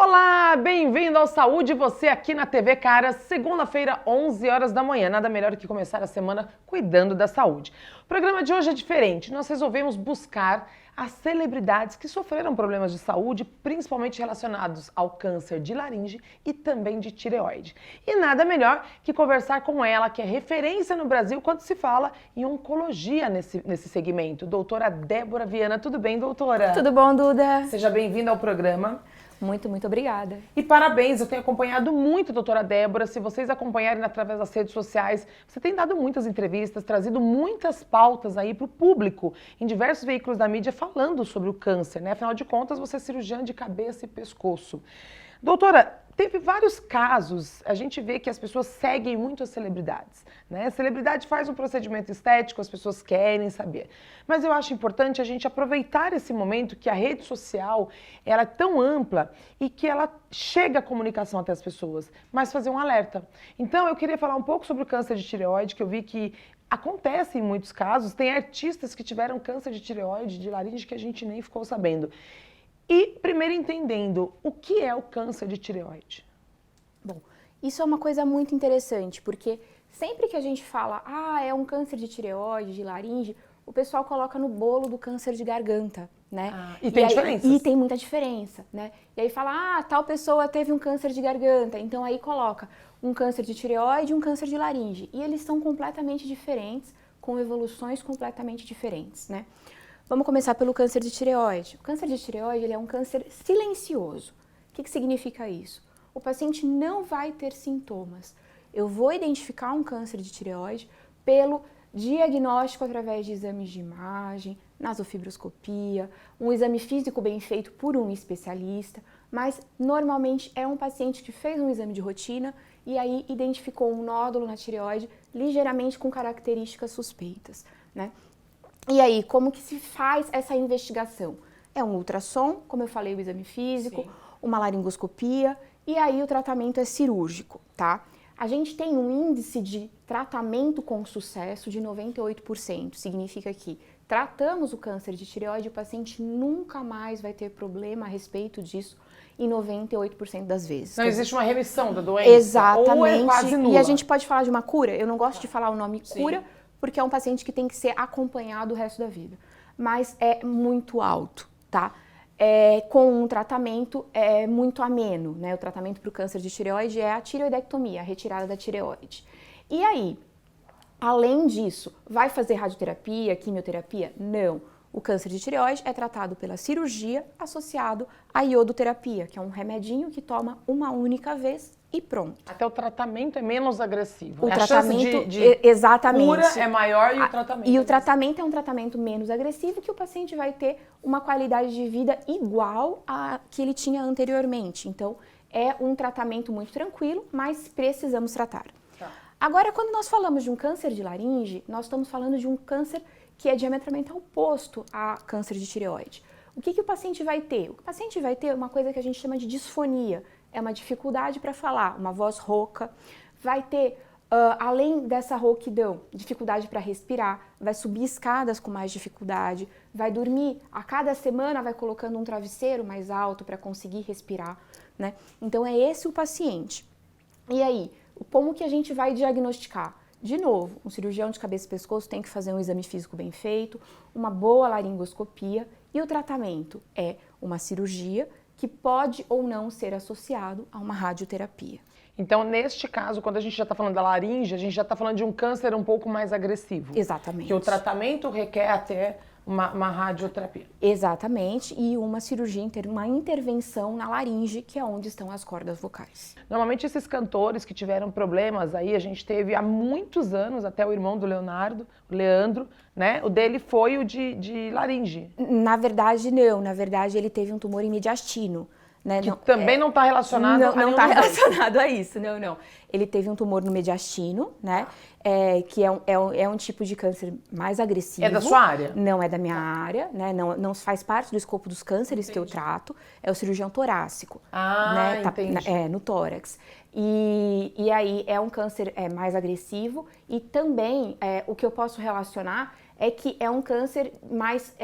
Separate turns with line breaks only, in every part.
Olá, bem-vindo ao Saúde Você aqui na TV Cara, segunda-feira, 11 horas da manhã. Nada melhor do que começar a semana cuidando da saúde. O programa de hoje é diferente. Nós resolvemos buscar as celebridades que sofreram problemas de saúde, principalmente relacionados ao câncer de laringe e também de tireoide. E nada melhor que conversar com ela, que é referência no Brasil quando se fala em oncologia nesse segmento. Doutora Débora Viana. Tudo bem, doutora?
Tudo bom, Duda?
Seja bem-vinda ao programa.
Muito obrigada.
E parabéns, eu tenho acompanhado muito a doutora Débora. Se vocês acompanharem através das redes sociais, você tem dado muitas entrevistas, trazido muitas pautas aí para o público, em diversos veículos da mídia, falando sobre o câncer, né? Afinal de contas, você é cirurgiã de cabeça e pescoço. Doutora, teve vários casos, a gente vê que as pessoas seguem muito as celebridades, né? A celebridade faz um procedimento estético, as pessoas querem saber. Mas eu acho importante a gente aproveitar esse momento que a rede social ela é tão ampla e que ela chega a comunicação até as pessoas, mas fazer um alerta. Então eu queria falar um pouco sobre o câncer de tireoide, que eu vi que acontece em muitos casos, tem artistas que tiveram câncer de tireoide, de laringe, que a gente nem ficou sabendo. E, primeiro, entendendo o que é o câncer de tireoide.
Bom, isso é uma coisa muito interessante, porque sempre que a gente fala, é um câncer de tireoide, de laringe, o pessoal coloca no bolo do câncer de garganta, né?
E tem diferenças.
E tem muita diferença, né? E aí fala, tal pessoa teve um câncer de garganta, então aí coloca um câncer de tireoide e um câncer de laringe. E eles são completamente diferentes, com evoluções completamente diferentes, né? Vamos começar pelo câncer de tireoide. O câncer de tireoide ele é um câncer silencioso. O que significa isso? O paciente não vai ter sintomas. Eu vou identificar um câncer de tireoide pelo diagnóstico através de exames de imagem, nasofibroscopia, um exame físico bem feito por um especialista, mas normalmente é um paciente que fez um exame de rotina e aí identificou um nódulo na tireoide ligeiramente com características suspeitas, né? E aí, como que se faz essa investigação? É um ultrassom, como eu falei, o exame físico, uma laringoscopia, e aí o tratamento é cirúrgico, tá? A gente tem um índice de tratamento com sucesso de 98%, significa que tratamos o câncer de tireoide e o paciente nunca mais vai ter problema a respeito disso em 98% das vezes.
Não existe uma remissão da doença?
Exatamente.
Ou é quase nula?
E a gente pode falar de uma cura, eu não gosto de falar o nome cura, porque é um paciente que tem que ser acompanhado o resto da vida. Mas é muito alto, tá? Com um tratamento muito ameno, né? O tratamento para o câncer de tireoide é a tireoidectomia, a retirada da tireoide. E aí, além disso, vai fazer radioterapia, quimioterapia? Não. O câncer de tireoide é tratado pela cirurgia associado à iodoterapia, que é um remedinho que toma uma única vez e pronto.
Até o tratamento é menos agressivo.
O
A
tratamento,
chance de
exatamente.
cura é maior e o tratamento
E o tratamento é um tratamento menos agressivo que o paciente vai ter uma qualidade de vida igual a que ele tinha anteriormente. Então, é um tratamento muito tranquilo, mas precisamos tratar.
Tá.
Agora, quando nós falamos de um câncer de laringe, nós estamos falando de um câncer que é diametralmente oposto a câncer de tireoide. O que o paciente vai ter? O paciente vai ter uma coisa que a gente chama de disfonia. É uma dificuldade para falar, uma voz rouca. Vai ter, além dessa rouquidão, dificuldade para respirar, vai subir escadas com mais dificuldade, vai dormir, a cada semana vai colocando um travesseiro mais alto para conseguir respirar, né? Então é esse o paciente. E aí, como que a gente vai diagnosticar? De novo, um cirurgião de cabeça e pescoço tem que fazer um exame físico bem feito, uma boa laringoscopia e o tratamento é uma cirurgia que pode ou não ser associado a uma radioterapia.
Então, neste caso, quando a gente já está falando da laringe, a gente já está falando de um câncer um pouco mais agressivo.
Exatamente.
Que o tratamento requer até uma radioterapia.
Exatamente, e uma cirurgia, uma intervenção na laringe, que é onde estão as cordas vocais.
Normalmente esses cantores que tiveram problemas aí, a gente teve há muitos anos, até o irmão do Leonardo, o Leandro, né? O dele foi o de laringe.
Na verdade, não. Na verdade, ele teve um tumor em mediastino. Né?
Que também não está relacionado a
não está relacionado a isso, não. Ele teve um tumor no mediastino, né? Que é um tipo de câncer mais agressivo.
É da sua área?
Não é da minha área, né? Não faz parte do escopo dos cânceres que eu trato. É o cirurgião torácico. Né?
Entendi.
No tórax. E aí é um câncer mais agressivo e também o que eu posso relacionar é que é um câncer mais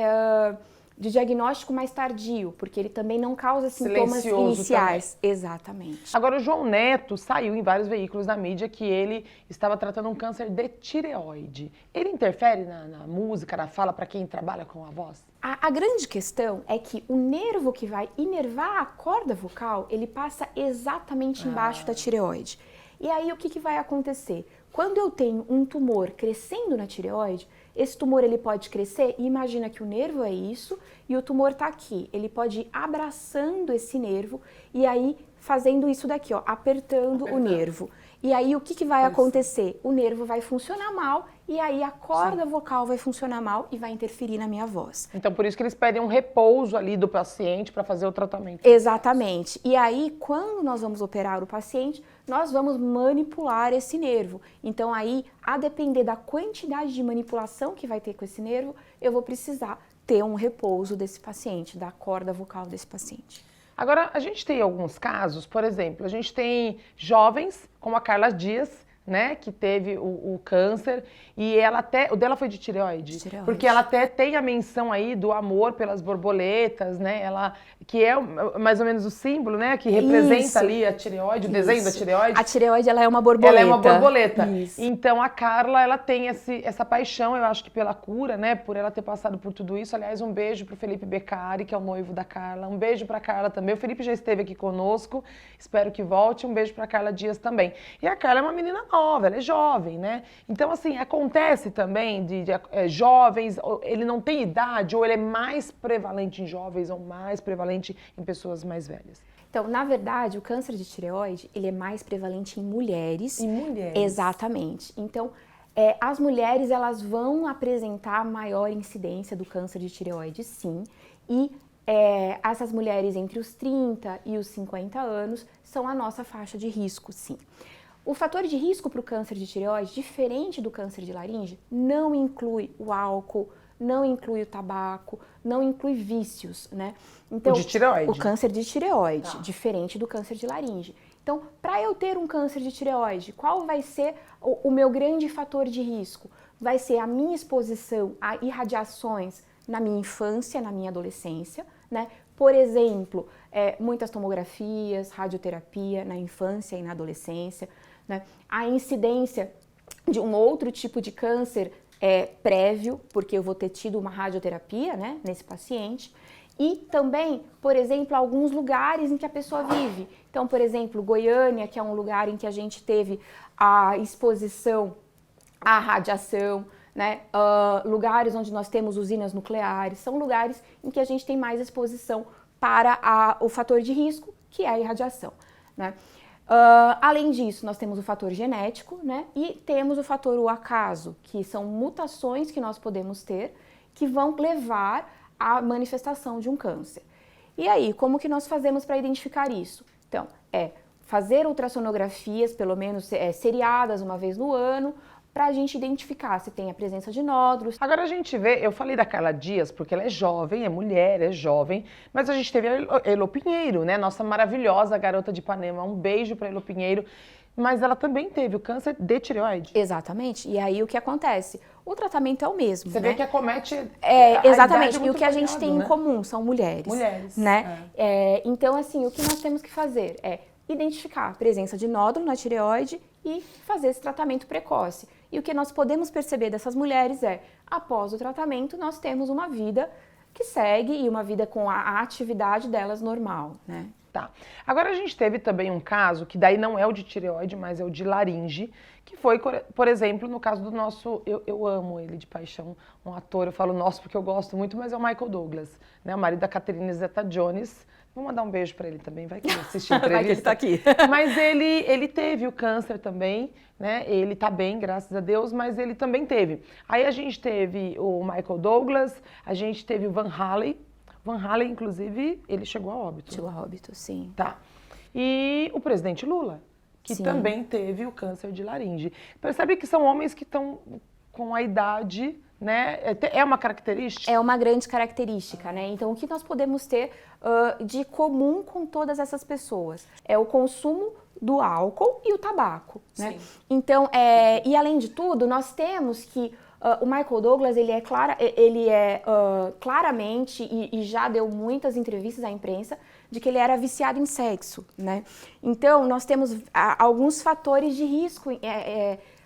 de diagnóstico mais tardio, porque ele também não causa sintomas iniciais.
Também.
Exatamente.
Agora, o João Neto saiu em vários veículos da mídia que ele estava tratando um câncer de tireoide. Ele interfere na música, na fala, para quem trabalha com a voz?
A grande questão é que o nervo que vai inervar a corda vocal, ele passa exatamente embaixo da tireoide. E aí, o que vai acontecer? Quando eu tenho um tumor crescendo na tireoide, esse tumor ele pode crescer e imagina que o nervo é isso e o tumor está aqui. Ele pode ir abraçando esse nervo e aí fazendo isso daqui, ó, apertando o nervo. E aí o que vai acontecer? O nervo vai funcionar mal e aí a corda vocal vai funcionar mal e vai interferir na minha voz.
Então por isso que eles pedem um repouso ali do paciente para fazer o tratamento.
Exatamente. E aí quando nós vamos operar o paciente, nós vamos manipular esse nervo. Então aí, a depender da quantidade de manipulação que vai ter com esse nervo, eu vou precisar ter um repouso desse paciente, da corda vocal desse paciente.
Agora, a gente tem alguns casos, por exemplo, a gente tem jovens, como a Carla Dias, né, que teve o câncer, e ela até, o dela foi de tireoide, porque ela até tem a menção aí do amor pelas borboletas, né, ela, que é mais ou menos o símbolo, né, que representa ali a tireoide, o desenho da tireoide.
A tireoide, ela é uma borboleta.
Ela é uma borboleta.
Isso.
Então a Carla, ela tem essa paixão, eu acho que pela cura, né, por ela ter passado por tudo isso. Aliás, um beijo pro Felipe Beccari, que é o noivo da Carla, um beijo pra Carla também. O Felipe já esteve aqui conosco, espero que volte, um beijo pra Carla Dias também. E a Carla é uma menina nova, ela é jovem, né? Então, assim, acontece também de jovens, ele não tem idade, ou ele é mais prevalente em jovens, ou mais prevalente em pessoas mais velhas?
Então, na verdade, o câncer de tireoide, ele é mais prevalente em mulheres.
Em mulheres?
Exatamente. Então, as mulheres, elas vão apresentar maior incidência do câncer de tireoide, sim, e essas mulheres entre os 30 e os 50 anos são a nossa faixa de risco, sim. O fator de risco para o câncer de tireoide, diferente do câncer de laringe, não inclui o álcool, não inclui o tabaco, não inclui vícios, né? Então,
o de tireoide?
O câncer de tireoide, diferente do câncer de laringe. Então, para eu ter um câncer de tireoide, qual vai ser o meu grande fator de risco? Vai ser a minha exposição a irradiações na minha infância, na minha adolescência, né? Por exemplo, muitas tomografias, radioterapia na infância e na adolescência, né? A incidência de um outro tipo de câncer prévio, porque eu vou ter tido uma radioterapia, né, nesse paciente. E também, por exemplo, alguns lugares em que a pessoa vive. Então, por exemplo, Goiânia, que é um lugar em que a gente teve a exposição à radiação, né? Lugares onde nós temos usinas nucleares, são lugares em que a gente tem mais exposição para o fator de risco, que é a irradiação, né? Além disso, nós temos o fator genético, né? E temos o fator o acaso, que são mutações que nós podemos ter que vão levar à manifestação de um câncer. E aí, como que nós fazemos para identificar isso? Então, fazer ultrassonografias, pelo menos seriadas uma vez no ano, para a gente identificar se tem a presença de nódulos.
Agora a gente vê, eu falei da Carla Dias porque ela é jovem, é mulher, é jovem, mas a gente teve a Elô Pinheiro, né? Nossa maravilhosa garota de Ipanema. Um beijo para Elô Pinheiro. Mas ela também teve o câncer de tireoide.
Exatamente. E aí o que acontece? O tratamento é o mesmo.
Você
né?
vê que acomete.
Exatamente. E o que a gente tem em comum são mulheres.
Mulheres.
Né? Então, assim, o que nós temos que fazer é identificar a presença de nódulo na tireoide e fazer esse tratamento precoce. E o que nós podemos perceber dessas mulheres após o tratamento, nós temos uma vida que segue e uma vida com a atividade delas normal, né?
Tá. Agora a gente teve também um caso, que daí não é o de tireoide, mas é o de laringe, que foi, por exemplo, no caso do nosso, eu amo ele de paixão, um ator, eu falo nosso porque eu gosto muito, mas é o Michael Douglas, né? O marido da Catherine Zeta-Jones. Vou mandar um beijo pra ele também, vai que ele assiste a entrevista.
Vai que ele tá aqui.
Mas ele teve o câncer também, né? Ele tá bem, graças a Deus, mas ele também teve. Aí a gente teve o Michael Douglas, a gente teve o Van Halen. Van Halen, inclusive, ele chegou a óbito.
Chegou a óbito, sim.
Tá. E o presidente Lula, que
sim.
também teve o câncer de laringe. Percebe que são homens que estão com a idade, né? É uma característica?
É uma grande característica, né? Então, o que nós podemos ter de comum com todas essas pessoas? É o consumo do álcool e o tabaco, né?
Sim.
Então, e além de tudo, nós temos que O Michael Douglas, ele é claramente, e já deu muitas entrevistas à imprensa, de que ele era viciado em sexo, né? Então, nós temos alguns fatores de risco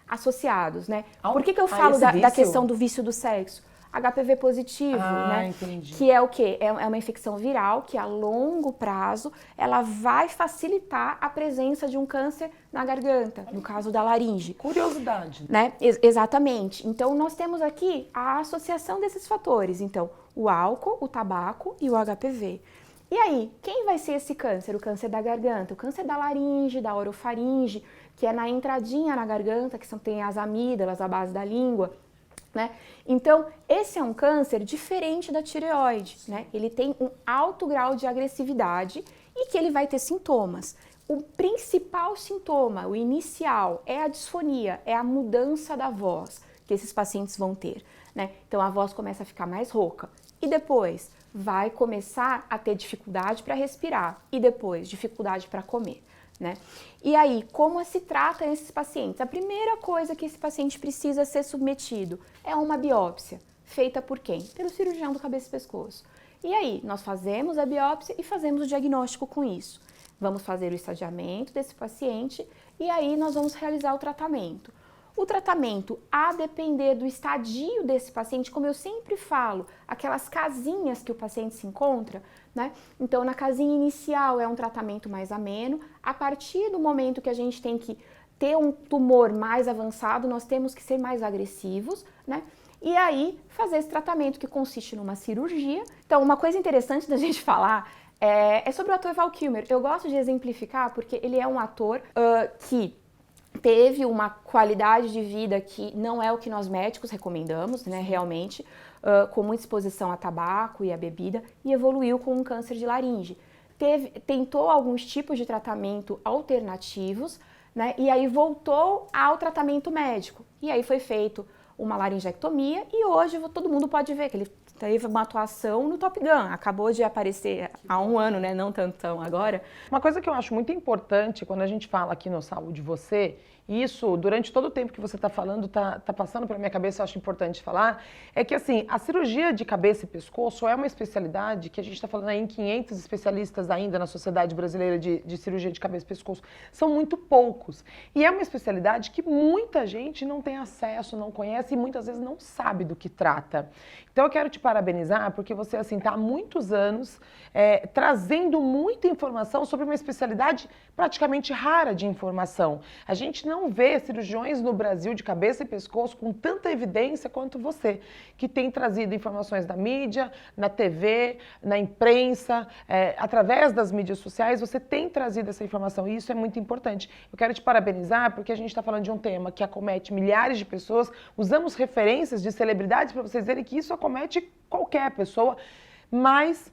associados, né? Por que eu falo da questão do vício do sexo? HPV positivo, né?
Entendi.
Que é o quê? É uma infecção viral que a longo prazo ela vai facilitar a presença de um câncer na garganta, no caso da laringe.
Curiosidade.
Né? Exatamente. Então, nós temos aqui a associação desses fatores. Então, o álcool, o tabaco e o HPV. E aí, quem vai ser esse câncer? O câncer da garganta, o câncer da laringe, da orofaringe, que é na entradinha na garganta, que tem as amígdalas, a base da língua. Né? Então, esse é um câncer diferente da tireoide, né? Ele tem um alto grau de agressividade e que ele vai ter sintomas. O principal sintoma, o inicial, é a disfonia, é a mudança da voz que esses pacientes vão ter, né? Então, a voz começa a ficar mais rouca e depois vai começar a ter dificuldade para respirar e depois dificuldade para comer. Né? E aí, como se trata esses pacientes? A primeira coisa que esse paciente precisa ser submetido é uma biópsia, feita por quem? Pelo cirurgião do cabeça e pescoço. E aí, nós fazemos a biópsia e fazemos o diagnóstico com isso. Vamos fazer o estadiamento desse paciente e aí nós vamos realizar o tratamento. O tratamento, a depender do estadio desse paciente, como eu sempre falo, aquelas casinhas que o paciente se encontra, né? Então, na casinha inicial é um tratamento mais ameno. A partir do momento que a gente tem que ter um tumor mais avançado, nós temos que ser mais agressivos, né? E aí, fazer esse tratamento que consiste numa cirurgia. Então, uma coisa interessante da gente falar é sobre o ator Val Kilmer. Eu gosto de exemplificar porque ele é um ator que teve uma qualidade de vida que não é o que nós médicos recomendamos, né, realmente, com muita exposição a tabaco e a bebida, e evoluiu com um câncer de laringe. Tentou alguns tipos de tratamento alternativos, né, e aí voltou ao tratamento médico. E aí foi feito uma laringectomia e hoje todo mundo pode ver que ele teve uma atuação no Top Gun, acabou de aparecer há um ano, né? Não tantão agora.
Uma coisa que eu acho muito importante quando a gente fala aqui no Saúde Você, e isso durante todo o tempo que você está falando, tá passando pela minha cabeça, eu acho importante falar, é que assim, a cirurgia de cabeça e pescoço é uma especialidade que a gente está falando aí em 500 especialistas ainda na Sociedade Brasileira de Cirurgia de Cabeça e Pescoço, são muito poucos. E é uma especialidade que muita gente não tem acesso, não conhece e muitas vezes não sabe do que trata. Então eu quero te parabenizar porque você assim está há muitos anos trazendo muita informação sobre uma especialidade praticamente rara de informação. A gente não vê cirurgiões no Brasil de cabeça e pescoço com tanta evidência quanto você, que tem trazido informações da mídia, na TV, na imprensa, através das mídias sociais, você tem trazido essa informação e isso é muito importante. Eu quero te parabenizar porque a gente está falando de um tema que acomete milhares de pessoas, usamos referências de celebridades para vocês verem que isso acomete qualquer pessoa, mas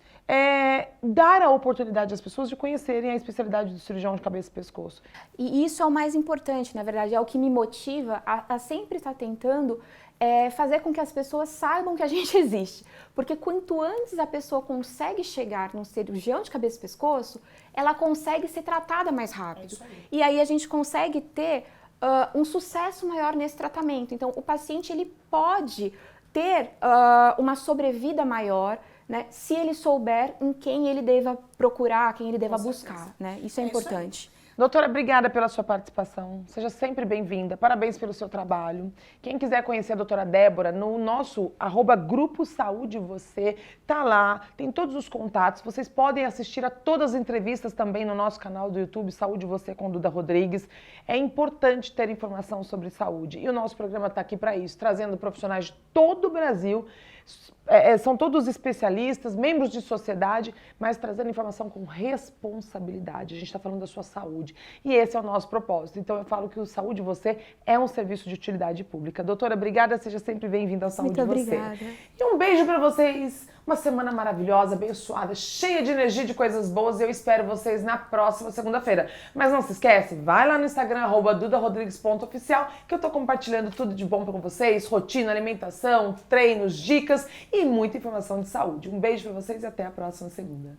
dar a oportunidade às pessoas de conhecerem a especialidade do cirurgião de cabeça e pescoço.
E isso é o mais importante, na verdade, é o que me motiva a sempre estar tentando fazer com que as pessoas saibam que a gente existe. Porque quanto antes a pessoa consegue chegar num cirurgião de cabeça e pescoço, ela consegue ser tratada mais rápido. E aí a gente consegue ter um sucesso maior nesse tratamento. Então, o paciente ele pode ter uma sobrevida maior, né, se ele souber em quem ele deva procurar, quem ele deva buscar, né? Isso é importante.
Doutora, obrigada pela sua participação. Seja sempre bem-vinda. Parabéns pelo seu trabalho. Quem quiser conhecer a doutora Débora, no nosso @Grupo Saúde Você, tá lá, tem todos os contatos. Vocês podem assistir a todas as entrevistas também no nosso canal do YouTube, Saúde Você com Duda Rodrigues. É importante ter informação sobre saúde. E o nosso programa está aqui para isso, trazendo profissionais de todo o Brasil. São todos especialistas, membros de sociedade, mas trazendo informação com responsabilidade. A gente está falando da sua saúde e esse é o nosso propósito. Então eu falo que o Saúde Você é um serviço de utilidade pública. Doutora, obrigada, seja sempre bem-vinda ao Saúde Você.
Muito obrigada.
E um beijo para vocês, uma semana maravilhosa, abençoada, cheia de energia, de coisas boas e eu espero vocês na próxima segunda-feira. Mas não se esquece, vai lá no Instagram, @dudarodrigues.oficial, que eu tô compartilhando tudo de bom com vocês, rotina, alimentação, treinos, dicas e muita informação de saúde. Um beijo para vocês e até a próxima segunda.